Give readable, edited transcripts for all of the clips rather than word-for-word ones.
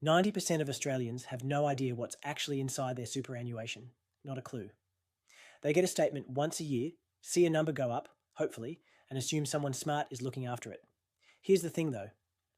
90% of Australians have no idea what's actually inside their superannuation. Not a clue. They get a statement once a year, see a number go up, hopefully, and assume someone smart is looking after it. Here's the thing though,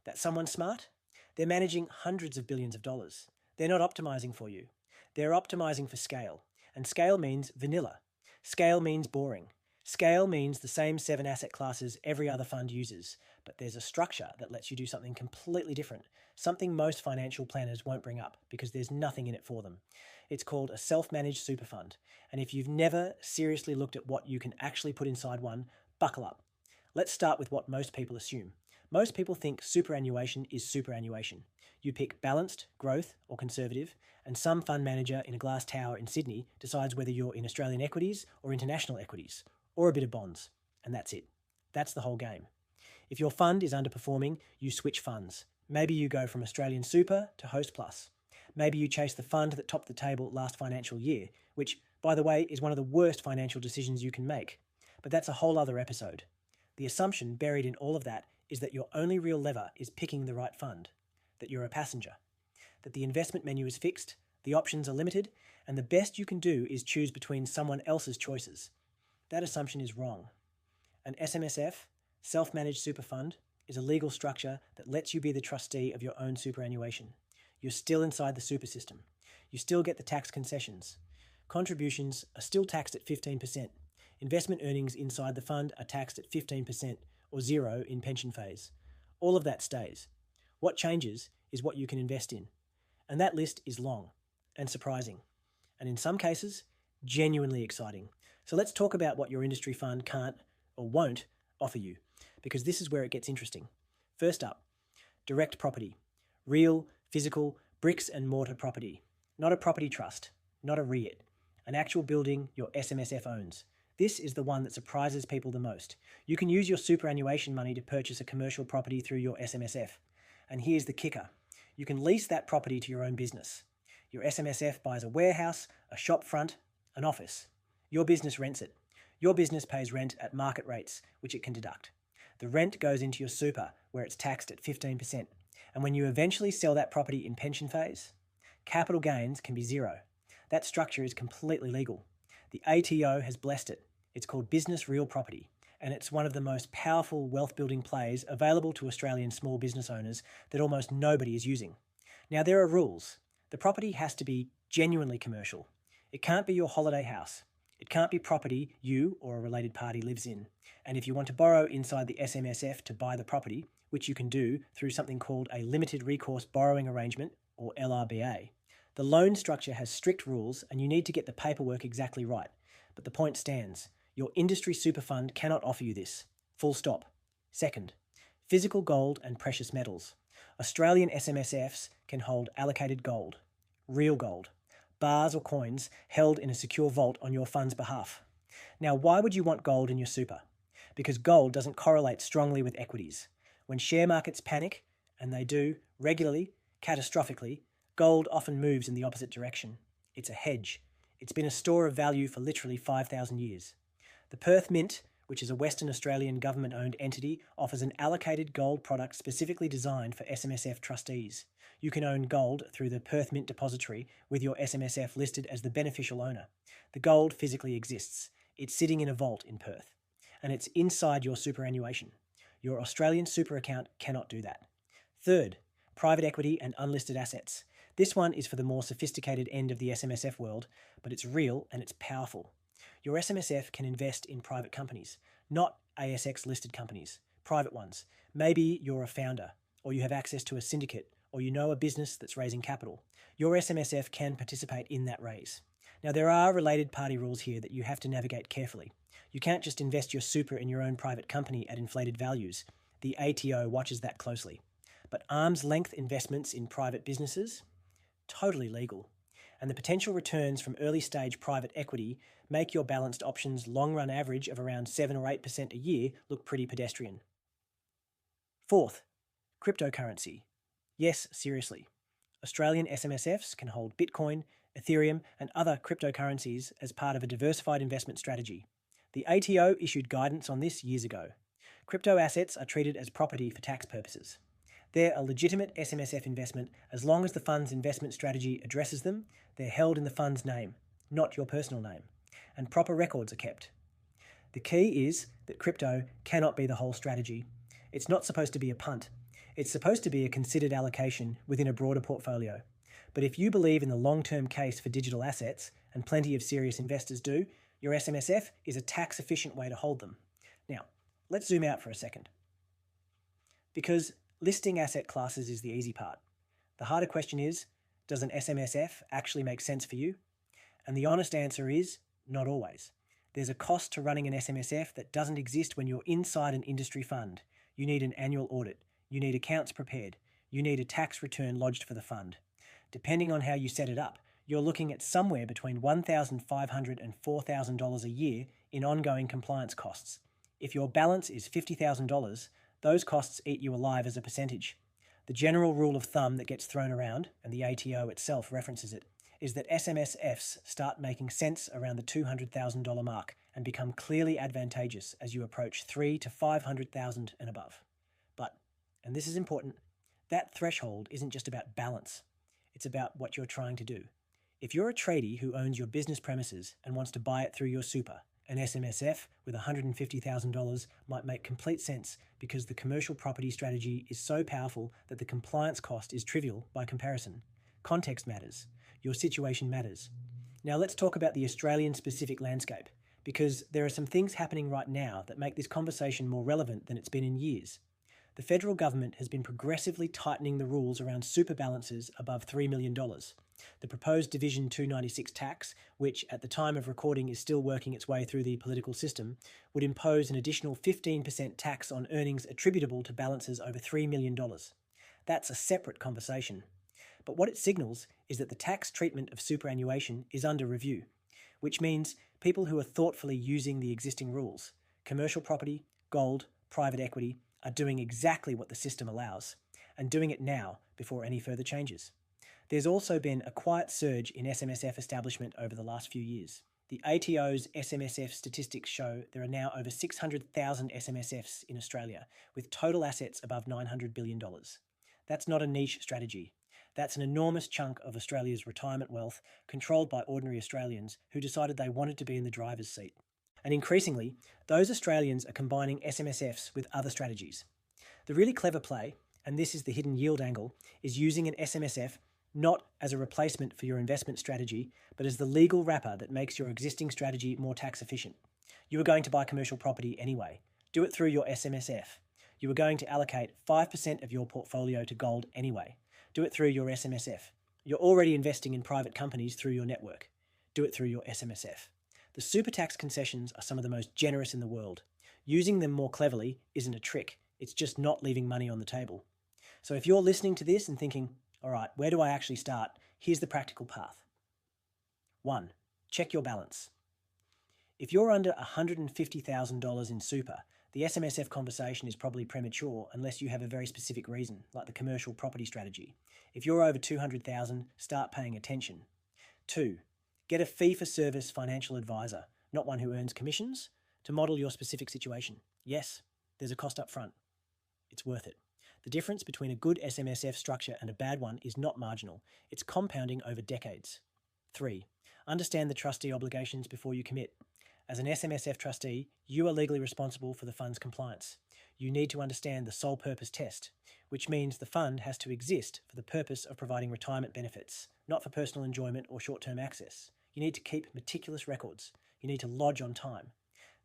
that someone smart? They're managing hundreds of billions of dollars. They're not optimizing for you. They're optimizing for scale. And scale means vanilla. Scale means boring. Scale means the same 7 asset classes every other fund uses, but there's a structure that lets you do something completely different, something most financial planners won't bring up because there's nothing in it for them. It's called a self-managed super fund, and if you've never seriously looked at what you can actually put inside one, buckle up. Let's start with what most people assume. Most people think superannuation is superannuation. You pick balanced, growth, or conservative, and some fund manager in a glass tower in Sydney decides whether you're in Australian equities or international equities, or a bit of bonds, and that's it. That's the whole game. If your fund is underperforming, you switch funds. Maybe you go from Australian Super to Host Plus. Maybe you chase the fund that topped the table last financial year, which, by the way, is one of the worst financial decisions you can make. But that's a whole other episode. The assumption buried in all of that is that your only real lever is picking the right fund, that you're a passenger, that the investment menu is fixed, the options are limited, and the best you can do is choose between someone else's choices. That assumption is wrong. An SMSF, self-managed super fund, is a legal structure that lets you be the trustee of your own superannuation. You're still inside the super system. You still get the tax concessions. Contributions are still taxed at 15%. Investment earnings inside the fund are taxed at 15% or zero in pension phase. All of that stays. What changes is what you can invest in. And that list is long and surprising. And in some cases, genuinely exciting. So let's talk about what your industry fund can't or won't offer you, because this is where it gets interesting. First up, direct property. Real, physical, bricks and mortar property. Not a property trust, not a REIT. An actual building your SMSF owns. This is the one that surprises people the most. You can use your superannuation money to purchase a commercial property through your SMSF. And here's the kicker. You can lease that property to your own business. Your SMSF buys a warehouse, a shop front, an office. Your business rents it. Your business pays rent at market rates, which it can deduct. The rent goes into your super, where it's taxed at 15%. And when you eventually sell that property in pension phase, capital gains can be zero. That structure is completely legal. The ATO has blessed it. It's called business real property, and it's one of the most powerful wealth building plays available to Australian small business owners that almost nobody is using. Now, there are rules. The property has to be genuinely commercial. It can't be your holiday house. It can't be property you or a related party lives in. And if you want to borrow inside the SMSF to buy the property, which you can do through something called a Limited Recourse Borrowing Arrangement, or LRBA, the loan structure has strict rules and you need to get the paperwork exactly right. But the point stands. Your industry super fund cannot offer you this. Full stop. Second, physical gold and precious metals. Australian SMSFs can hold allocated gold, real gold, bars or coins held in a secure vault on your fund's behalf. Now, why would you want gold in your super? Because gold doesn't correlate strongly with equities. When share markets panic, and they do regularly, catastrophically, gold often moves in the opposite direction. It's a hedge. It's been a store of value for literally 5,000 years. The Perth Mint, which is a Western Australian government-owned entity, offers an allocated gold product specifically designed for SMSF trustees. You can own gold through the Perth Mint Depository with your SMSF listed as the beneficial owner. The gold physically exists. It's sitting in a vault in Perth. And it's inside your superannuation. Your Australian super account cannot do that. Third, private equity and unlisted assets. This one is for the more sophisticated end of the SMSF world, but it's real and it's powerful. Your SMSF can invest in private companies, not ASX-listed companies, private ones. Maybe you're a founder, or you have access to a syndicate, or you know a business that's raising capital. Your SMSF can participate in that raise. Now, there are related party rules here that you have to navigate carefully. You can't just invest your super in your own private company at inflated values. The ATO watches that closely. But arm's length investments in private businesses, totally legal. And the potential returns from early stage private equity make your balanced options long run average of around 7 or 8% a year look pretty pedestrian. Fourth, cryptocurrency. Yes, seriously. Australian SMSFs can hold Bitcoin, Ethereum, and other cryptocurrencies as part of a diversified investment strategy. The ATO issued guidance on this years ago. Crypto assets are treated as property for tax purposes. They're a legitimate SMSF investment as long as the fund's investment strategy addresses them. They're held in the fund's name, not your personal name, and proper records are kept. The key is that crypto cannot be the whole strategy. It's not supposed to be a punt. It's supposed to be a considered allocation within a broader portfolio. But if you believe in the long-term case for digital assets, and plenty of serious investors do, your SMSF is a tax-efficient way to hold them. Now, let's zoom out for a second. Because listing asset classes is the easy part. The harder question is, does an SMSF actually make sense for you? And the honest answer is, not always. There's a cost to running an SMSF that doesn't exist when you're inside an industry fund. You need an annual audit. You need accounts prepared. You need a tax return lodged for the fund. Depending on how you set it up, you're looking at somewhere between $1,500 and $4,000 a year in ongoing compliance costs. If your balance is $50,000, those costs eat you alive as a percentage. The general rule of thumb that gets thrown around, and the ATO itself references it, is that SMSFs start making sense around the $200,000 mark and become clearly advantageous as you approach $300,000 to $500,000 and above. But, and this is important, that threshold isn't just about balance. It's about what you're trying to do. If you're a tradie who owns your business premises and wants to buy it through your super, an SMSF with $150,000 might make complete sense because the commercial property strategy is so powerful that the compliance cost is trivial by comparison. Context matters. Your situation matters. Now let's talk about the Australian-specific landscape, because there are some things happening right now that make this conversation more relevant than it's been in years. The federal government has been progressively tightening the rules around super balances above $3 million. The proposed Division 296 tax, which at the time of recording is still working its way through the political system, would impose an additional 15% tax on earnings attributable to balances over $3 million. That's a separate conversation. But what it signals is that the tax treatment of superannuation is under review, which means people who are thoughtfully using the existing rules, commercial property, gold, private equity, are doing exactly what the system allows, and doing it now before any further changes. There's also been a quiet surge in SMSF establishment over the last few years. The ATO's SMSF statistics show there are now over 600,000 SMSFs in Australia, with total assets above $900 billion. That's not a niche strategy. That's an enormous chunk of Australia's retirement wealth controlled by ordinary Australians who decided they wanted to be in the driver's seat. And increasingly, those Australians are combining SMSFs with other strategies. The really clever play, and this is the hidden yield angle, is using an SMSF not as a replacement for your investment strategy, but as the legal wrapper that makes your existing strategy more tax efficient. You were going to buy commercial property anyway. Do it through your SMSF. You were going to allocate 5% of your portfolio to gold anyway. Do it through your SMSF. You're already investing in private companies through your network. Do it through your SMSF. The super tax concessions are some of the most generous in the world. Using them more cleverly isn't a trick. It's just not leaving money on the table. So if you're listening to this and thinking, all right, where do I actually start? Here's the practical path. 1. Check your balance. If you're under $150,000 in super, the SMSF conversation is probably premature unless you have a very specific reason, like the commercial property strategy. If you're over $200,000, start paying attention. 2. Get a fee-for-service financial advisor, not one who earns commissions, to model your specific situation. Yes, there's a cost up front. It's worth it. The difference between a good SMSF structure and a bad one is not marginal. It's compounding over decades. 3. Understand the trustee obligations before you commit. As an SMSF trustee, you are legally responsible for the fund's compliance. You need to understand the sole purpose test, which means the fund has to exist for the purpose of providing retirement benefits, not for personal enjoyment or short-term access. You need to keep meticulous records. You need to lodge on time.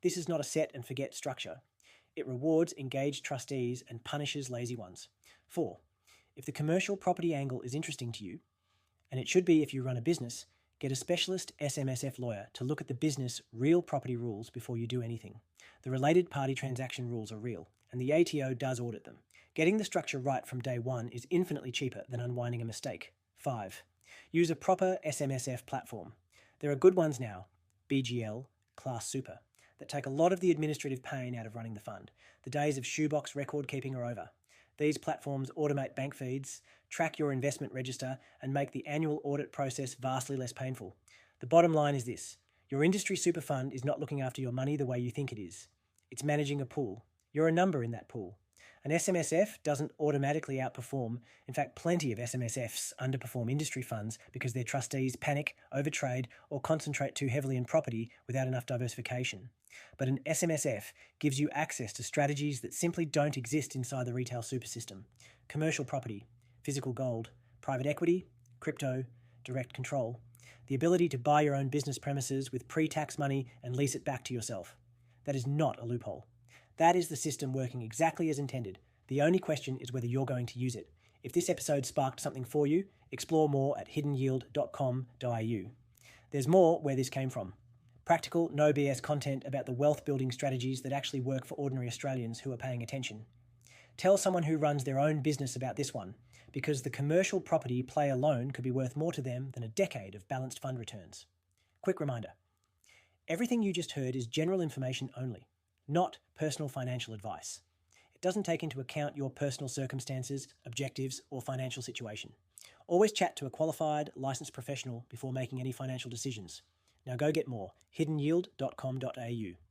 This is not a set and forget structure. It rewards engaged trustees and punishes lazy ones. 4. If the commercial property angle is interesting to you, and it should be if you run a business, get a specialist SMSF lawyer to look at the business real property rules before you do anything. The related party transaction rules are real, and the ATO does audit them. Getting the structure right from day one is infinitely cheaper than unwinding a mistake. 5. Use a proper SMSF platform. There are good ones now, BGL, Class Super, that take a lot of the administrative pain out of running the fund. The days of shoebox record keeping are over. These platforms automate bank feeds, track your investment register, and make the annual audit process vastly less painful. The bottom line is this: your industry super fund is not looking after your money the way you think it is. It's managing a pool. You're a number in that pool. An SMSF doesn't automatically outperform. In fact, plenty of SMSFs underperform industry funds because their trustees panic, overtrade, or concentrate too heavily in property without enough diversification. But an SMSF gives you access to strategies that simply don't exist inside the retail super system. Commercial property, physical gold, private equity, crypto, direct control. The ability to buy your own business premises with pre-tax money and lease it back to yourself. That is not a loophole. That is the system working exactly as intended. The only question is whether you're going to use it. If this episode sparked something for you, explore more at hiddenyield.com.au. There's more where this came from. Practical, no BS content about the wealth building strategies that actually work for ordinary Australians who are paying attention. Tell someone who runs their own business about this one, because the commercial property play alone could be worth more to them than a decade of balanced fund returns. Quick reminder. Everything you just heard is general information only, not personal financial advice. It doesn't take into account your personal circumstances, objectives, or financial situation. Always chat to a qualified, licensed professional before making any financial decisions. Now go get more. hiddenyield.com.au.